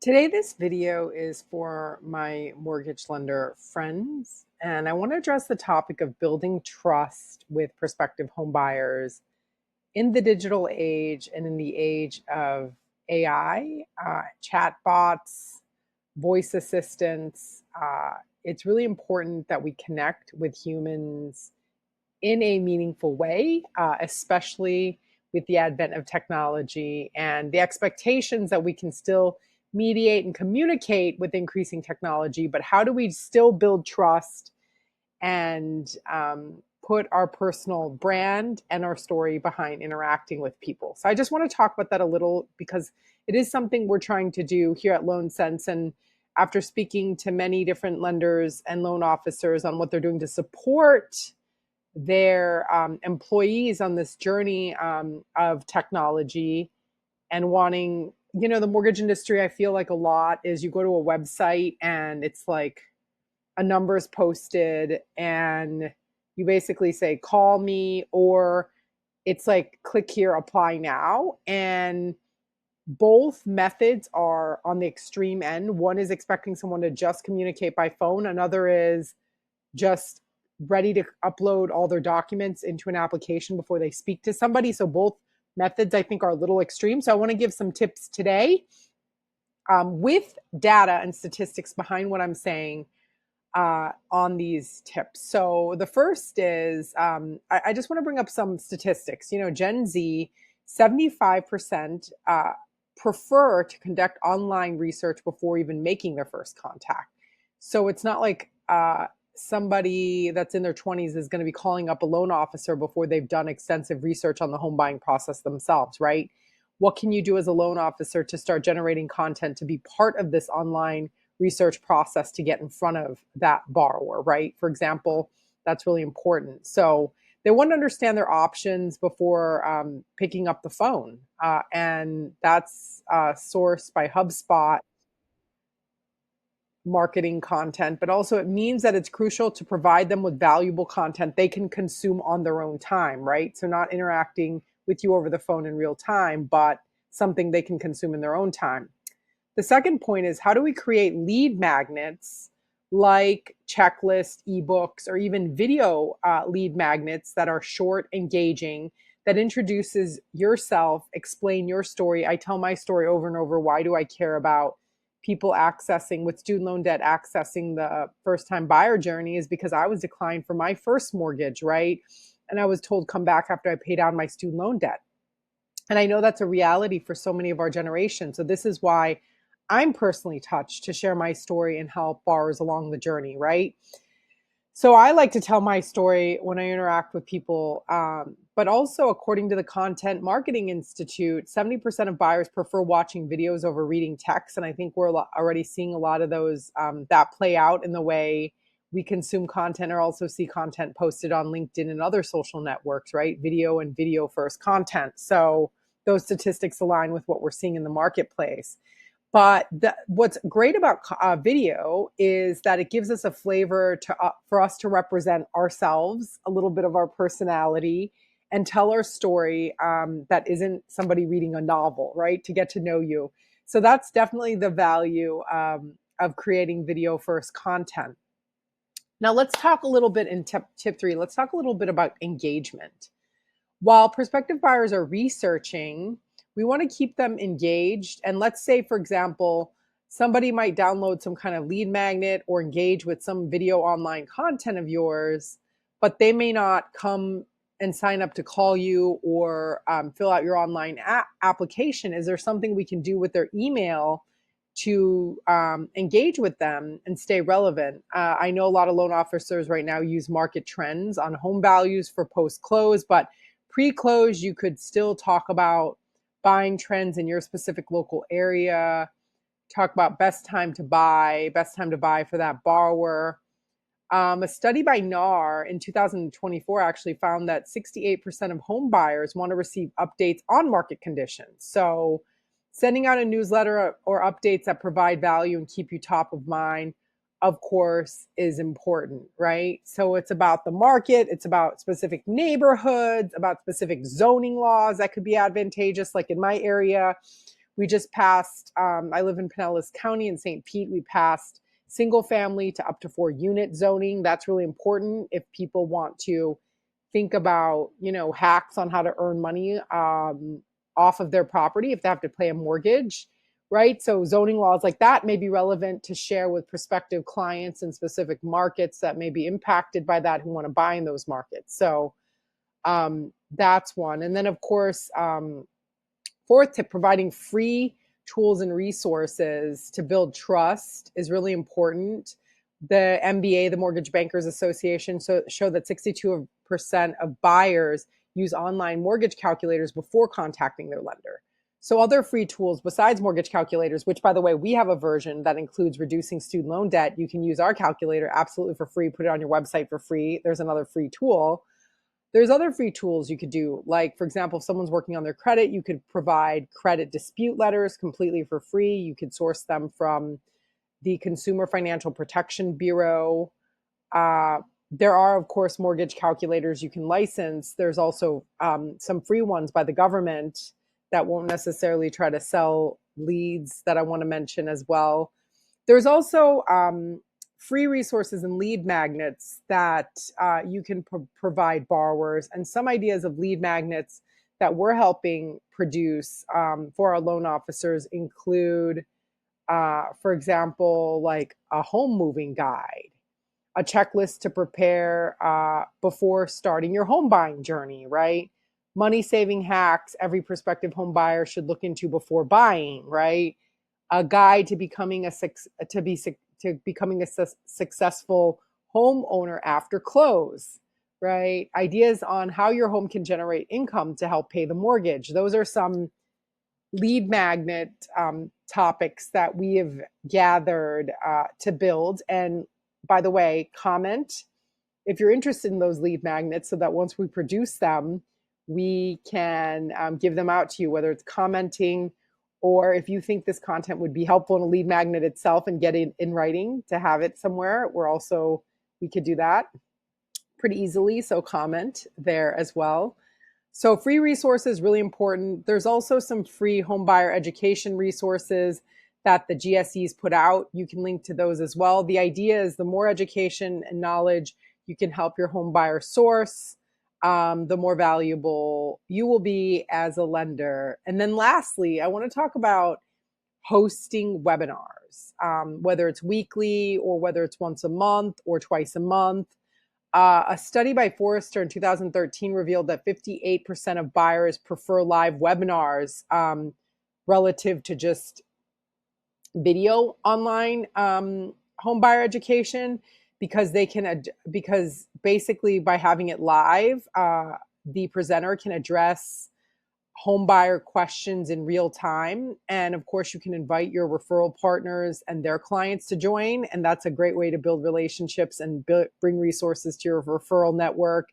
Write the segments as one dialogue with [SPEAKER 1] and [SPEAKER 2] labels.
[SPEAKER 1] Today, this video is for my mortgage lender friends, and I want to address the topic of building trust with prospective home buyers in the digital age and in the age of AI, chatbots, voice assistants. It's really important that we connect with humans in a meaningful way, especially with the advent of technology and the expectations that we can still mediate and communicate with increasing technology. But how do we still build trust and put our personal brand and our story behind interacting with people? So I just want to talk about that a little because it is something we're trying to do here at LoanSense. And after speaking to many different lenders and loan officers on what they're doing to support their employees on this journey of technology and wanting, the mortgage industry, I feel like a lot is you go to a website and it's like a number is posted and you basically say, call me, or it's like, click here, apply now. And both methods are on the extreme end. One is expecting someone to just communicate by phone, another is just ready to upload all their documents into an application before they speak to somebody. So both methods, I think, are a little extreme. So I want to give some tips today with data and statistics behind what I'm saying on these tips. So the first is I just want to bring up some statistics. Gen Z, 75% prefer to conduct online research before even making their first contact. So it's not like somebody that's in their 20s is going to be calling up a loan officer before they've done extensive research on the home buying process themselves, right? What can you do as a loan officer to start generating content to be part of this online research process to get in front of that borrower, right? For example, that's really important. So they want to understand their options before picking up the phone. And that's sourced by HubSpot marketing content, but also it means that it's crucial to provide them with valuable content they can consume on their own time, right? So not interacting with you over the phone in real time, but something they can consume in their own time. The second point is, how do we create lead magnets like checklists, ebooks, or even video lead magnets that are short, engaging, that introduces yourself, explain your story. I tell my story over and over. Why do I care about people accessing with student loan debt, accessing the first time buyer journey? Is because I was declined for my first mortgage, right? And I was told, come back after I pay down my student loan debt. And I know that's a reality for so many of our generation. So this is why I'm personally touched to share my story and help borrowers along the journey, right? So I like to tell my story when I interact with people. But also, according to the Content Marketing Institute, 70% of buyers prefer watching videos over reading text. And I think we're already seeing a lot of those that play out in the way we consume content or also see content posted on LinkedIn and other social networks, right? Video and video first content. So those statistics align with what we're seeing in the marketplace. But what's great about video is that it gives us a flavor for us to represent ourselves, a little bit of our personality, and tell our story that isn't somebody reading a novel, right? To get to know you. So that's definitely the value of creating video first content. Now let's talk a little bit in tip three. Let's talk a little bit about engagement. While prospective buyers are researching, we want to keep them engaged. And let's say, for example, somebody might download some kind of lead magnet or engage with some video online content of yours, but they may not come and sign up to call you or fill out your online application. Is there something we can do with their email to engage with them and stay relevant? I know a lot of loan officers right now use market trends on home values for post-close, but pre-close, you could still talk about buying trends in your specific local area, talk about best time to buy for that borrower. A study by NAR in 2024 actually found that 68% of home buyers want to receive updates on market conditions. So sending out a newsletter or updates that provide value and keep you top of mind, of course, is important, right? So it's about the market, it's about specific neighborhoods, about specific zoning laws that could be advantageous. Like in my area, We just passed, I live in Pinellas County in St. Pete. We passed single family to up to 4 unit zoning. That's really important if people want to think about, hacks on how to earn money off of their property if they have to pay a mortgage, right? So zoning laws like that may be relevant to share with prospective clients in specific markets that may be impacted by that who want to buy in those markets. So that's one. And then, of course, fourth tip, providing free tools and resources to build trust is really important. The MBA, the Mortgage Bankers Association, show that 62% of buyers use online mortgage calculators before contacting their lender. So other free tools besides mortgage calculators, which, by the way, we have a version that includes reducing student loan debt. You can use our calculator absolutely for free, put it on your website for free. There's another free tool. There's other free tools you could do. Like, for example, if someone's working on their credit, you could provide credit dispute letters completely for free. You could source them from the Consumer Financial Protection Bureau. There are, of course, mortgage calculators you can license. There's also some free ones by the government that won't necessarily try to sell leads that I want to mention as well. There's also free resources and lead magnets that you can provide borrowers, and some ideas of lead magnets that we're helping produce for our loan officers include, for example, like a home moving guide, a checklist to prepare before starting your home buying journey, right? Money saving hacks every prospective home buyer should look into before buying, right? A guide to becoming a successful homeowner after close, right? Ideas on how your home can generate income to help pay the mortgage. Those are some lead magnet topics that we have gathered to build. And by the way, comment if you're interested in those lead magnets so that once we produce them, we can give them out to you, whether it's commenting or if you think this content would be helpful in a lead magnet itself and get it in writing to have it somewhere. We could do that pretty easily. So comment there as well. So free resources, really important. There's also some free home buyer education resources that the GSEs put out. You can link to those as well. The idea is the more education and knowledge you can help your home buyer source, the more valuable you will be as a lender. And then lastly, I want to talk about hosting webinars, whether it's weekly or whether it's once a month or twice a month. A study by Forrester in 2013 revealed that 58% of buyers prefer live webinars relative to just video online home buyer education because because basically by having it live, the presenter can address home buyer questions in real time. And of course, you can invite your referral partners and their clients to join. And that's a great way to build relationships and bring resources to your referral network.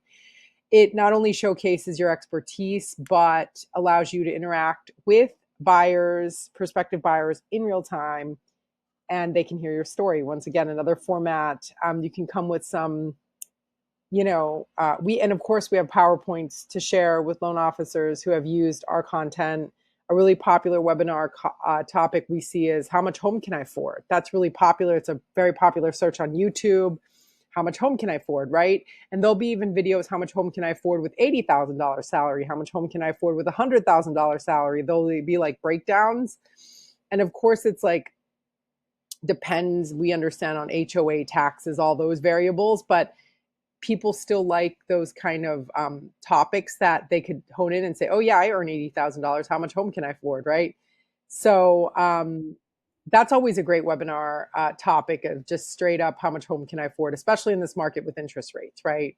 [SPEAKER 1] It not only showcases your expertise, but allows you to interact with buyers, prospective buyers in real time, and they can hear your story. Once again, another format. You can come with some and of course we have PowerPoints to share with loan officers who have used our content. A really popular webinar topic we see is how much home can I afford? That's really popular. It's a very popular search on YouTube. How much home can I afford, right? And there'll be even videos, how much home can I afford with $80,000 salary? How much home can I afford with $100,000 salary? There'll be like breakdowns. And of course it's like, depends, we understand on HOA taxes, all those variables, but people still like those kind of topics that they could hone in and say, oh yeah, I earn $80,000. How much home can I afford, right? So that's always a great webinar topic of just straight up, how much home can I afford, especially in this market with interest rates, right?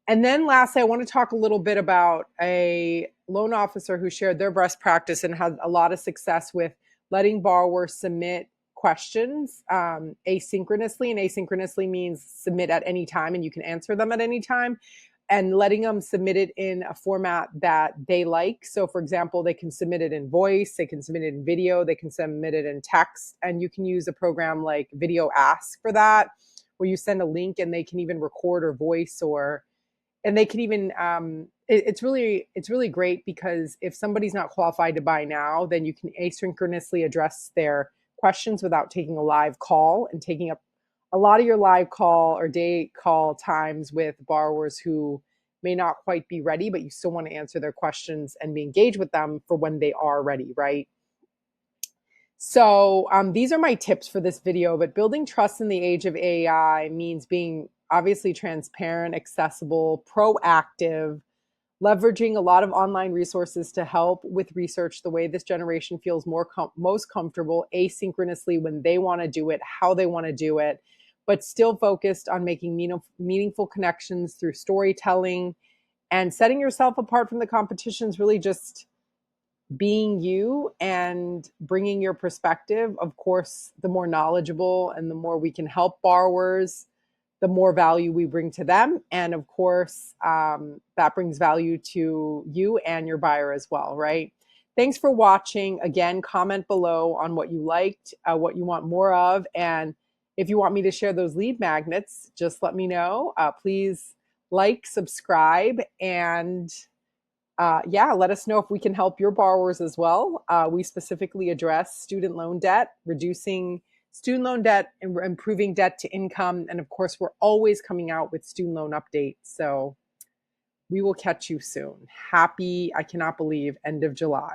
[SPEAKER 1] And then lastly, I want to talk a little bit about a loan officer who shared their best practice and had a lot of success with letting borrowers submit questions asynchronously. And asynchronously means submit at any time and you can answer them at any time, and letting them submit it in a format that they like. So for example, they can submit it in voice, they can submit it in video, they can submit it in text, and you can use a program like Video Ask for that, where you send a link and they can even record or voice, and they can even it's really great because if somebody's not qualified to buy now, then you can asynchronously address their questions without taking a live call and taking up a lot of your live call or day call times with borrowers who may not quite be ready, but you still want to answer their questions and be engaged with them for when they are ready, right? So these are my tips for this video, but building trust in the age of AI means being obviously transparent, accessible, proactive, leveraging a lot of online resources to help with research the way this generation feels most comfortable asynchronously when they want to do it, how they want to do it, but still focused on making meaningful connections through storytelling and setting yourself apart from the competition is really just being you and bringing your perspective. Of course, the more knowledgeable and the more we can help borrowers, the more value we bring to them. And of course, that brings value to you and your buyer as well, right? Thanks for watching. Again, comment below on what you liked, what you want more of. And if you want me to share those lead magnets, just let me know. Please like, subscribe, and yeah, let us know if we can help your borrowers as well. We specifically address student loan debt, reducing student loan debt, and improving debt to income. And of course, we're always coming out with student loan updates. So we will catch you soon. Happy, I cannot believe, end of July.